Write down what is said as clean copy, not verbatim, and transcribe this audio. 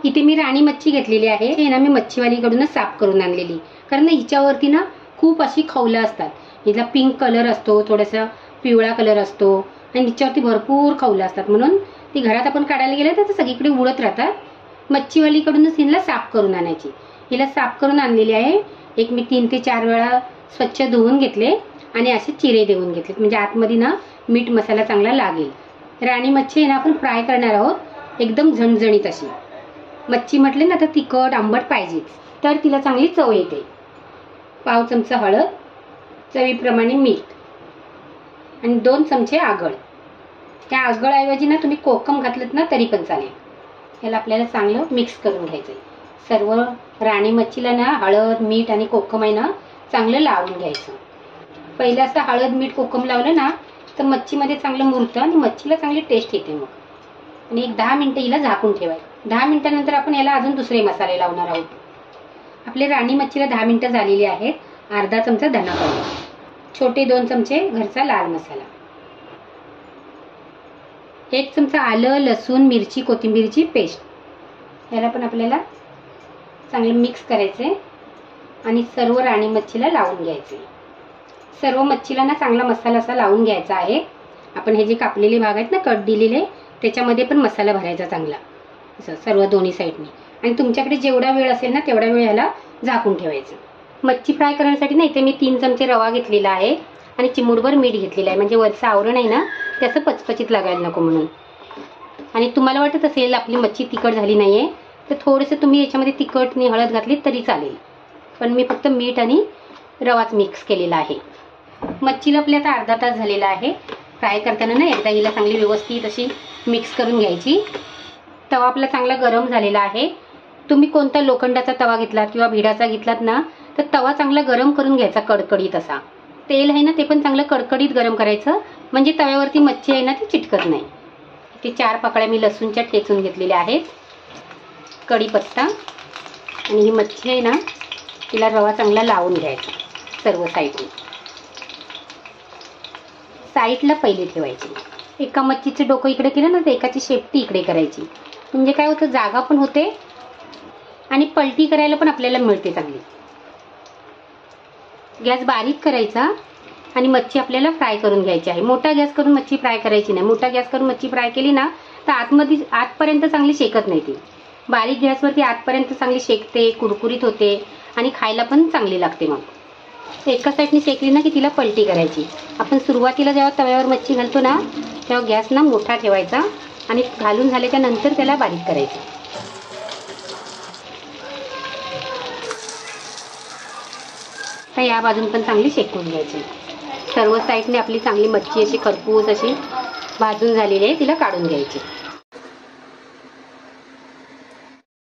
इथे मी राणी मच्छी घेतलेली आहे. हे ना मी मच्छीवालीकडूनच साफ करून आणलेली, कारण हिच्यावरती ना खूप अशी खवलं असतात. हिला पिंक कलर असतो, थोडासा पिवळा कलर असतो आणि हिच्यावरती भरपूर खवलं असतात, म्हणून ती घरात आपण काढायला गेले तर सगळीकडे उडत राहतात. मच्छीवालीकडूनच हिला साफ करून आणायची. हिला साफ करून आणलेली आहे. एक मी 3 ते 4 वेळा स्वच्छ धुवून घेतले आणि असे चिरे देऊन घेतले, म्हणजे आतमध्ये ना मीठ मसाला चांगला लागेल. राणी मच्छी आहे ना आपण फ्राय करणार आहोत, एकदम झणझणीत अशी. मच्छी म्हटले ना तर तिखट आंबट पाहिजेच, तर तिला चांगली चव येते. पाव चमचा हळद, चवीप्रमाणे मीठ आणि 2 चमचे आगळ. त्या आगळऐवजी ना तुम्ही कोकम घातलं ना तरी पण चालेल. याला आपल्याला चांगलं मिक्स करून घ्यायचं. सर्व राणी मच्छीला ना हळद मीठ आणि कोकम आहे ना चांगलं लावून घ्यायचं. पहिलं असं हळद मीठ कोकम लावलं ना तर मच्छीमध्ये चांगलं मुरतं आणि मच्छीला चांगली टेस्ट येते. मग आणि एक 10 मिनिटं हिला झाकून ठेवायचं. 10 मिनिटानंतर आपण याला अजून दुसरे मसाले लावणार आहोत. आपले राणी मच्छीला 10 मिनिटं झालेली आहेत. अर्धा चमचा धना पावडर, छोटे 2 चमचे घरचा लाल मसाला, 1 चमचा आलं लसूण मिरची कोथिंबीरची पेस्ट. याला पण आपल्याला चांगलं मिक्स करायचे आणि सर्व राणी मच्छीला लावून घ्यायचे. सर्व मच्छीला ना चांगला मसाला असा लावून घ्यायचा आहे. आपण हे जे कापलेले भाग आहेत ना कट दिलेले, त्याच्यामध्ये पण मसाला भरायचा चांगला असं सर्व दोन्ही साईडनी. आणि तुमच्याकडे जेवढा वेळ असेल ना तेवढा वेळ याला झाकून ठेवायचं. मच्छी फ्राय करण्यासाठी ना इथे मी 3 चमचे रवा घेतलेला आहे आणि चिमूटभर मीठ घेतलेलं आहे, म्हणजे वरचं आवरण आहे ना त्याचं पचपचीत लागायला नको म्हणून. आणि तुम्हाला वाटत असेल आपली मच्छी तिखट झाली नाहीये तर थोडंसं तुम्ही याच्यामध्ये तिखट आणि हळद घातली तरी चालेल, पण मी फक्त मीठ आणि रवाच मिक्स केलेला आहे. मच्छीला आपल्या आता अर्धा तास झालेला आहे. फ्राय करताना ना एकदा हिला चांगली व्यवस्थित अशी मिक्स करून घ्यायची. तवा आपला चांगला गरम झालेला आहे. तुम्ही कोणता लोखंडाचा तवा घेतलात किंवा भिडाचा घेतलात ना तर तवा चांगला गरम करून घ्यायचा, कडकडीत असा. तेल आहे ना ते पण चांगलं कडकडीत गरम करायचं, म्हणजे तव्यावरती मच्छी आहे ना ती चिटकत नाही. ते 4 पाकळ्या मी लसूणच्या ठेचून घेतलेल्या आहेत, कढीपत्ता आणि ही मच्छी आहे ना तिला रवा चांगला लावून घ्यायचा सर्व साईडने. साईडला पहिले ठेवायची. एका मच्छीचं डोकं इकडे केलं ना तर एकाची शेपटी इकडे करायची, म्हणजे काय होतं जागा पण होते आणि पलटी करायला पण आपल्याला मिळते चांगली. गॅस बारीक करायचा आणि मच्छी आपल्याला फ्राय करून घ्यायची आहे. मोठा गॅस करून मच्छी फ्राय करायची नाही. मोठा गॅस करून मच्छी फ्राय केली ना तर आतपर्यंत चांगली शेकत नाही ती. बारीक गॅसवरती आतपर्यंत चांगली शेकते, कुरकुरीत होते आणि खायला पण चांगली लागते. मग एका साईडने शेकली ना की तिला पलटी करायची. आपण सुरुवातीला जेव्हा तव्यावर मच्छी घालतो ना तेव्हा गॅस ना मोठा ठेवायचा आणि घालून झाल्याच्या नंतर त्याला बारीक करायचं. तर या बाजून पण चांगली शेकून घ्यायची. सर्व साईडने आपली चांगली मच्छी अशी खरपूस अशी भाजून झालेली आहे, तिला काढून घ्यायची.